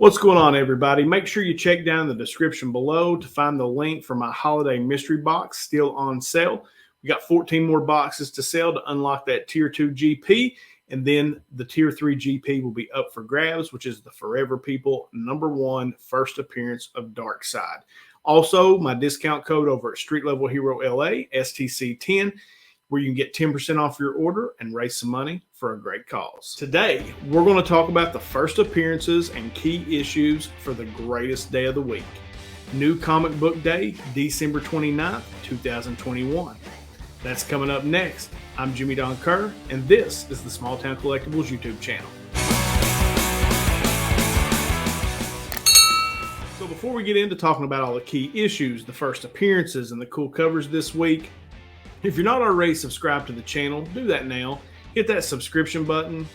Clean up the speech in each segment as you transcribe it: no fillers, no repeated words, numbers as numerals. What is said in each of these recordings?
What's going on, everybody? Make sure you check down in the description below to find the link for my holiday mystery box still on sale. We got 14 more boxes to sell to unlock that tier 2 GP, and then the tier 3 GP will be up for grabs, which is the Forever People #1 first appearance of Dark Side. Also, my discount code over at Street Level Hero LA, STC10, where you can get 10% off your order and raise some money for a great cause. Today, we're going to talk about the first appearances and key issues for the greatest day of the week. New Comic Book Day, December 29th, 2021. That's coming up next. I'm Jimmy Don Kerr, and this is the SmallTown Collectibles YouTube channel. So before we get into talking about all the key issues, the first appearances, and the cool covers this week, if you're not already subscribed to the channel, do that now. Hit that subscription button,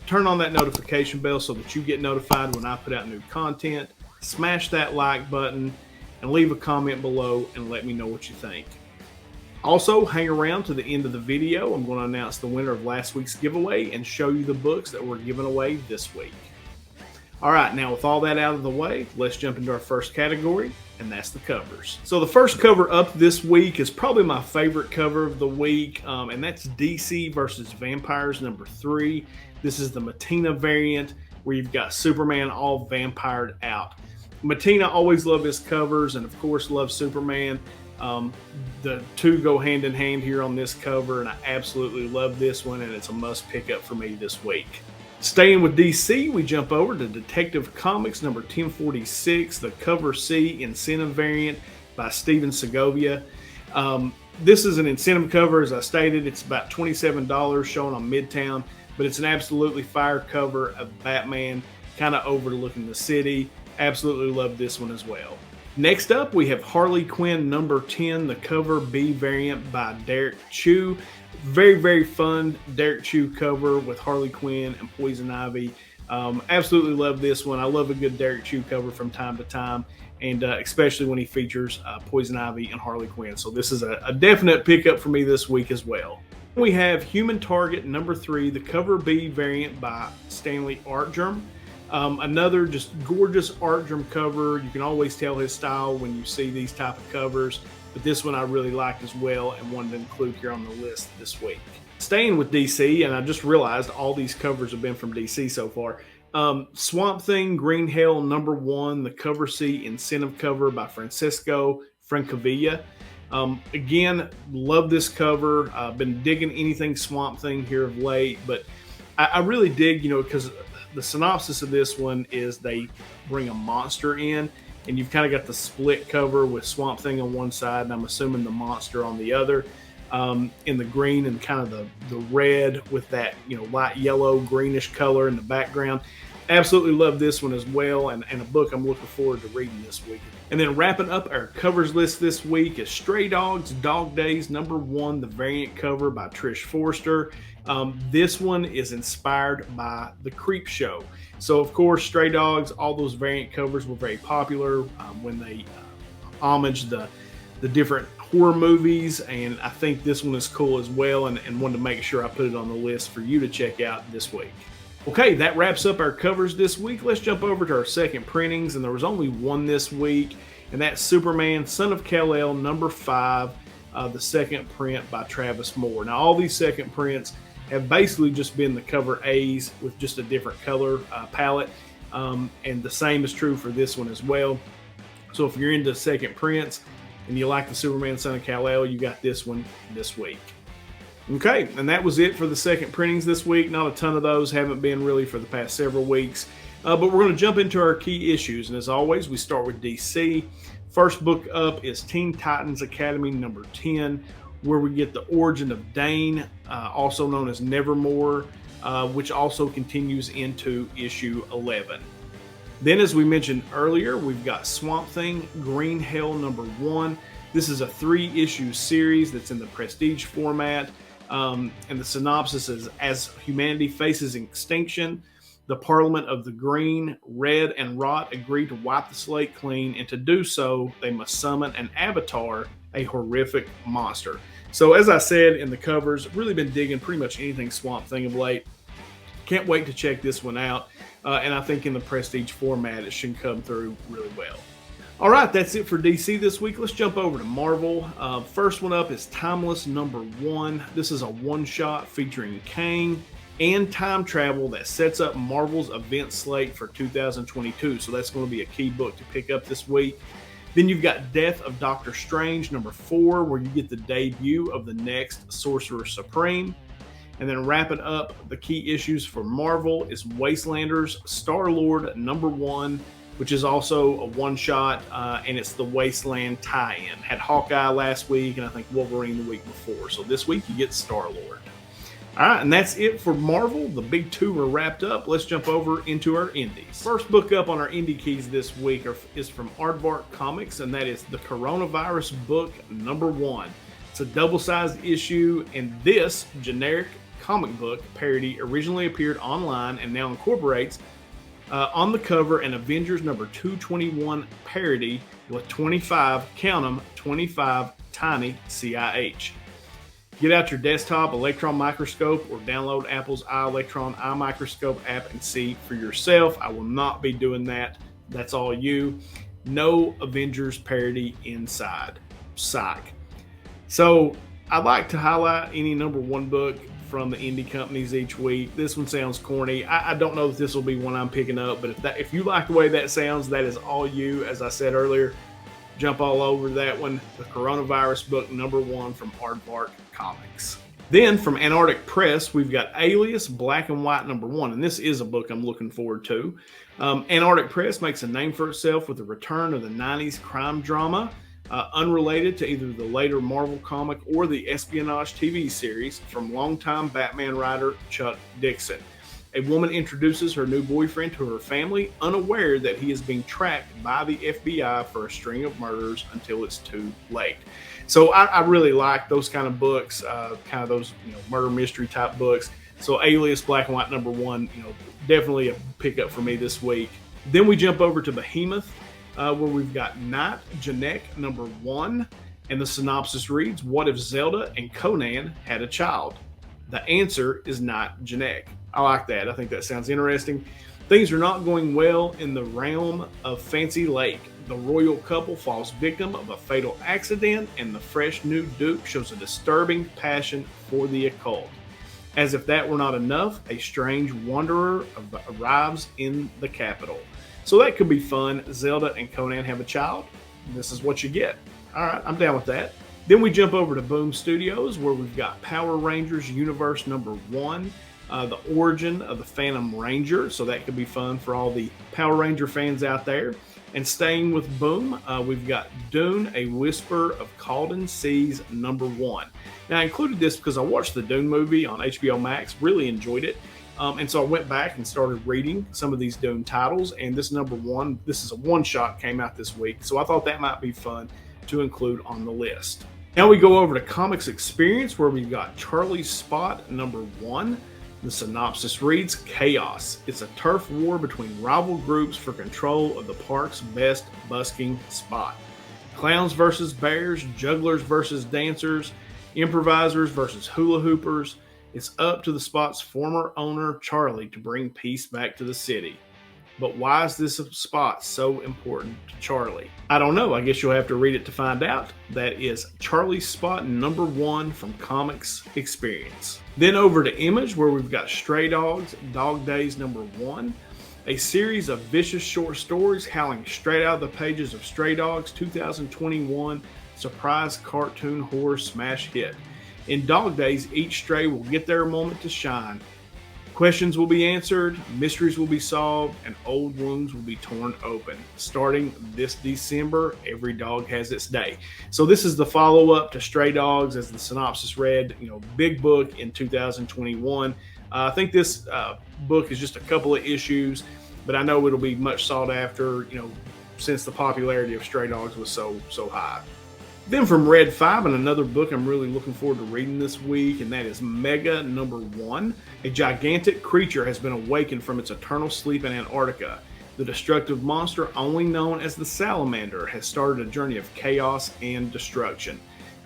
turn on that notification bell so that you get notified when I put out new content. Smash that like button and leave a comment below and let me know what you think. Also, hang around to the end of the video. I'm going to announce the winner of last week's giveaway and show you the books that we're giving away this week. All right, now with all that out of the way, let's jump into our first category, and that's the covers. So the first cover up this week is probably my favorite cover of the week, and that's DC versus Vampires #3. This is the Mattina variant where you've got Superman all vampired out. Mattina always loved his covers, and of course loves Superman. The two go hand in hand here on this cover, and I absolutely love this one, and it's a must pick up for me this week. Staying with DC, we jump over to Detective Comics number 1046, the Cover C Incentive variant by Steven Segovia. This is an incentive cover, as I stated. It's about $27 shown on Midtown, but it's an absolutely fire cover of Batman kind of overlooking the city. Absolutely love this one as well. Next up, we have Harley Quinn number 10, the Cover B variant by Derek Chew. Very, very fun Derek Chew cover with Harley Quinn and Poison Ivy. Absolutely love this one. I love a good Derek Chew cover from time to time, and especially when he features Poison Ivy and Harley Quinn. So this is a definite pickup for me this week as well. We have Human Target number 3, the Cover B variant by Stanley Artgerm. Another just gorgeous Artgerm cover. You can always tell his style when you see these type of covers, but this one I really liked as well and wanted to include here on the list this week. Staying with DC, and I just realized all these covers have been from DC so far. Swamp Thing Green Hell #1, the Cover C Incentive cover by Francisco Francavilla. Again, love this cover. I've been digging anything Swamp Thing here of late, but I really dig, because the synopsis of this one is they bring a monster in, and you've kind of got the split cover with Swamp Thing on one side, and I'm assuming the monster on the other, in the green and kind of the red with that light yellow greenish color in the background. Absolutely love this one as well, and a book I'm looking forward to reading this week. And then wrapping up our covers list this week is Stray Dogs Dog Days #1, the variant cover by Trish Forster. This one is inspired by The Creep Show. So of course, Stray Dogs, all those variant covers were very popular when they homaged the different horror movies, and I think this one is cool as well, and wanted to make sure I put it on the list for you to check out this week. Okay, that wraps up our covers this week. Let's jump over to our second printings, and there was only one this week, and that's Superman Son of Kal-El #5, the second print by Travis Moore. Now all these second prints have basically just been the cover A's with just a different color palette, and the same is true for this one as well. So if you're into second prints and you like the Superman Son of Kal-El, you got this one this week. Okay, and that was it for the second printings this week. Not a ton of those, haven't been really for the past several weeks, but we're going to jump into our key issues, and as always we start with DC. First book up is Teen Titans Academy number 10, where we get the origin of Dane, also known as Nevermore, which also continues into issue 11. Then, as we mentioned earlier, we've got Swamp Thing Green Hell #1. This is a 3-issue series that's in the prestige format, and the synopsis is: as humanity faces extinction, the Parliament of the Green, Red, and Rot agree to wipe the slate clean, and to do so, they must summon an avatar, a horrific monster. So as I said in the covers, really been digging pretty much anything Swamp Thing of late. Can't wait to check this one out. and I think in the prestige format, it should come through really well. All right, that's it for DC this week. Let's jump over to Marvel. First one up is Timeless #1. This is a one-shot featuring Kang and time travel that sets up Marvel's event slate for 2022. So that's going to be a key book to pick up this week. Then you've got Death of Doctor Strange #4, where you get the debut of the next Sorcerer Supreme. And then wrapping up the key issues for Marvel is Wastelanders Star-Lord #1, which is also a one-shot, and it's the Wasteland tie-in. Had Hawkeye last week, and I think Wolverine the week before. So this week you get Star-Lord. All right, and that's it for Marvel. The big two are wrapped up. Let's jump over into our indies. First book up on our indie keys this week is from Aardvark Comics, and that is the Coronavirus book #1. It's a double-sized issue, and this generic comic book parody originally appeared online and now incorporates on the cover an Avengers #221 parody with 25, count them, 25 tiny CIH. Get out your desktop electron microscope or download Apple's iElectron eye microscope app and see for yourself. I will not be doing that. That's all you. No Avengers parody inside. Psych. So I like to highlight any #1 book from the indie companies each week. This one sounds corny. I don't know if this will be one I'm picking up, but if you like the way that sounds, that is all you. As I said earlier, jump all over that one. The Coronavirus book #1 from Aardvark Comics. Then from Antarctic Press, we've got Alias Black and White #1, and this is a book I'm looking forward to. Antarctic Press makes a name for itself with the return of the 90s crime drama, unrelated to either the later Marvel comic or the espionage TV series, from longtime Batman writer Chuck Dixon. A woman introduces her new boyfriend to her family, unaware that he is being tracked by the FBI for a string of murders until it's too late. So I really like those kind of books, kind of those murder mystery type books. So Alias Black and White #1, definitely a pickup for me this week. Then we jump over to Behemoth, where we've got Night Janek #1, and the synopsis reads: What if Zelda and Conan had a child? The answer is Night Janek. I like that. I think that sounds interesting. Things are not going well in the realm of Fancy Lake. The royal couple falls victim of a fatal accident, and the fresh new Duke shows a disturbing passion for the occult. As if that were not enough, a strange wanderer arrives in the capital. So that could be fun. Zelda and Conan have a child. This is what you get. All right, I'm down with that. Then we jump over to Boom Studios, where we've got Power Rangers Universe #1, the origin of the Phantom Ranger. So that could be fun for all the Power Ranger fans out there. And staying with Boom, we've got Dune, A Whisper of Calden Seas #1. Now, I included this because I watched the Dune movie on HBO Max, really enjoyed it. And so I went back and started reading some of these Dune titles. And this #1, this is a one-shot, came out this week. So I thought that might be fun to include on the list. Now we go over to Comics Experience, where we've got Charlie Spot #1. The synopsis reads: Chaos. It's a turf war between rival groups for control of the park's best busking spot. Clowns versus bears, jugglers versus dancers, improvisers versus hula hoopers. It's up to the spot's former owner, Charlie, to bring peace back to the city. But why is this spot so important to Charlie? I don't know. I guess you'll have to read it to find out. That is Charlie Spot #1 from Comics Experience. Then over to Image, where we've got Stray Dogs, Dog Days #1. A series of vicious short stories howling straight out of the pages of Stray Dogs 2021 surprise cartoon horror smash hit. In Dog Days, each stray will get their moment to shine. Questions will be answered, mysteries will be solved, and old wounds will be torn open. Starting this December, every dog has its day. So this is the follow-up to Stray Dogs, as the synopsis read. Big book in 2021. I think this book is just a couple of issues, but I know it'll be much sought after, since the popularity of Stray Dogs was so high. Then from Red 5, and another book I'm really looking forward to reading this week, and that is Mega #1. A gigantic creature has been awakened from its eternal sleep in Antarctica. The destructive monster, only known as the Salamander, has started a journey of chaos and destruction.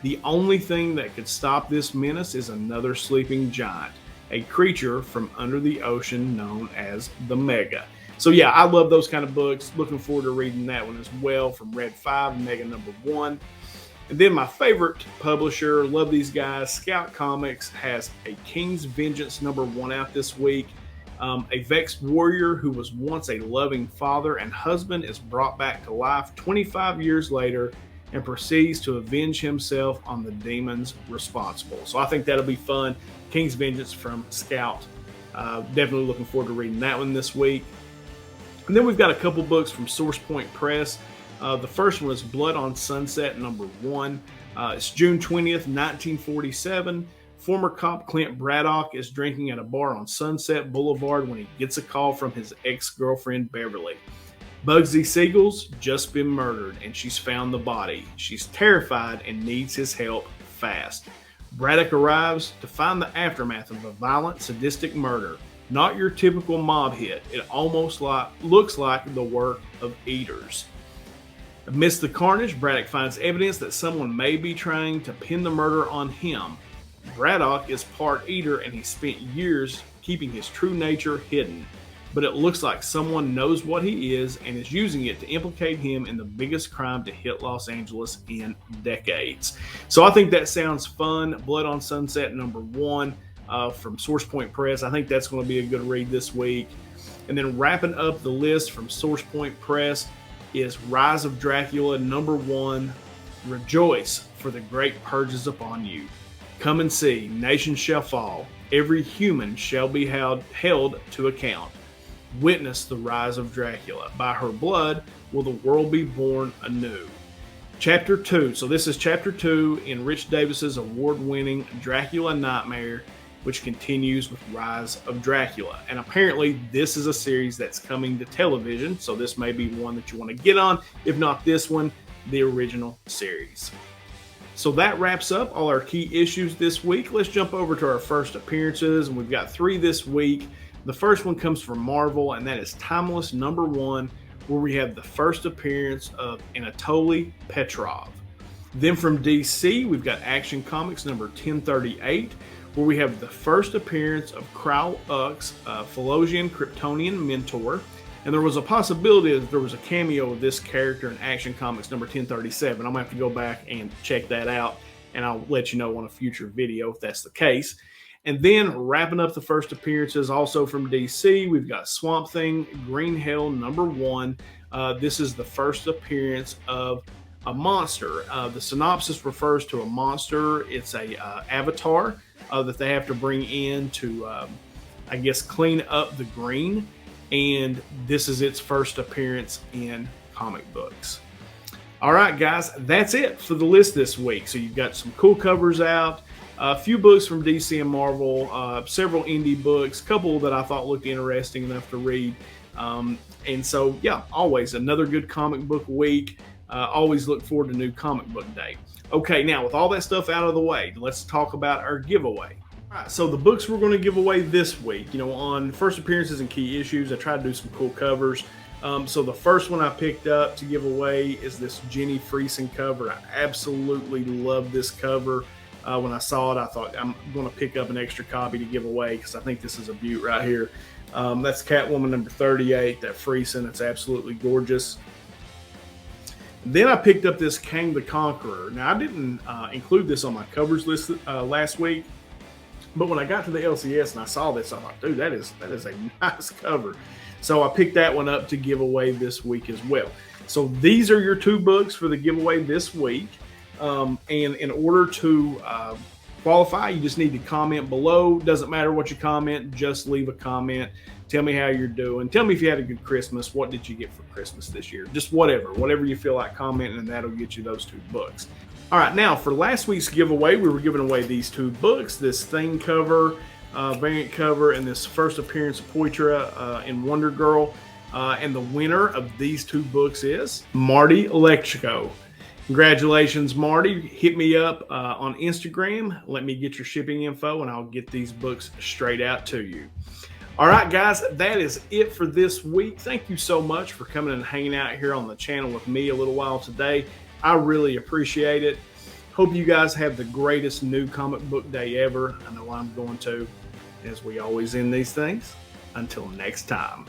The only thing that could stop this menace is another sleeping giant. a creature from under the ocean known as the Mega. So yeah, I love those kind of books. Looking forward to reading that one as well, from Red 5, Mega #1. And then my favorite publisher, love these guys, Scout Comics, has a King's Vengeance #1 out this week. A vexed warrior who was once a loving father and husband is brought back to life 25 years later and proceeds to avenge himself on the demons responsible. So I think that'll be fun. King's Vengeance from Scout. Definitely looking forward to reading that one this week. And then we've got a couple books from Source Point Press. The first one is Blood on Sunset #1. It's June 20th, 1947. Former cop Clint Braddock is drinking at a bar on Sunset Boulevard when he gets a call from his ex-girlfriend Beverly. Bugsy Siegel's just been murdered and she's found the body. She's terrified and needs his help fast. Braddock arrives to find the aftermath of a violent, sadistic murder. Not your typical mob hit. It almost looks like the work of eaters. Amidst the carnage, Braddock finds evidence that someone may be trying to pin the murder on him. Braddock is part eater and he spent years keeping his true nature hidden. But it looks like someone knows what he is and is using it to implicate him in the biggest crime to hit Los Angeles in decades. So I think that sounds fun. Blood on Sunset #1 from Source Point Press. I think that's going to be a good read this week. And then wrapping up the list from Source Point Press is Rise of Dracula #1. Rejoice, for the great purge is upon you. Come and see, nations shall fall. Every human shall be held to account. Witness the rise of Dracula. By her blood will the world be born anew. Chapter 2. So this is Chapter 2 in Rich Davis's award-winning Dracula Nightmare, which continues with Rise of Dracula. And apparently this is a series that's coming to television, so this may be one that you want to get on. If not this one, the original series. So that wraps up all our key issues this week. Let's jump over to our first appearances, and we've got 3 this week. The first one comes from Marvel, and that is Timeless #1, where we have the first appearance of Anatoly Petrov. Then from DC, we've got Action Comics #1038, where we have the first appearance of Krau-Ux, Phalosian Kryptonian mentor. And there was a possibility that there was a cameo of this character in Action Comics #1037. I'm going to have to go back and check that out, and I'll let you know on a future video if that's the case. And then wrapping up the first appearances, also from DC, we've got Swamp Thing Green Hell #1. This is the first appearance of a monster. The synopsis refers to a monster. It's a avatar that they have to bring in to, I guess, clean up the green. And this is its first appearance in comic books. All right, guys, that's it for the list this week. So you've got some cool covers out, a few books from DC and Marvel, several indie books, a couple that I thought looked interesting enough to read. And so, yeah, always another good comic book week. Always look forward to new comic book day. Okay, now with all that stuff out of the way, let's talk about our giveaway. All right, so the books we're going to give away this week, on first appearances and key issues, I tried to do some cool covers. So the first one I picked up to give away is this Jenny Friesen cover. I absolutely love this cover. When I saw it, I thought I'm going to pick up an extra copy to give away because I think this is a beaut right here. That's Catwoman #38, that Friesen. It's absolutely gorgeous. Then I picked up this Kang the Conqueror. Now, I didn't include this on my covers list last week, but when I got to the LCS and I saw this, I thought, dude, that is a nice cover. So I picked that one up to give away this week as well. So these are your 2 books for the giveaway this week. And in order to qualify, you just need to comment below. Doesn't matter what you comment, just leave a comment. Tell me how you're doing. Tell me if you had a good Christmas. What did you get for Christmas this year? Just whatever you feel like commenting, and that'll get you those 2 books. All right, now for last week's giveaway, we were giving away these 2 books, this Thing cover, variant cover, and this first appearance of Poitra in Wonder Girl. And the winner of these 2 books is Marty Electrico. Congratulations, Marty. Hit me up on Instagram. Let me get your shipping info, and I'll get these books straight out to you. All right, guys, that is it for this week. Thank you so much for coming and hanging out here on the channel with me a little while today. I really appreciate it. Hope you guys have the greatest new comic book day ever. I know I'm going to. As we always end these things, until next time.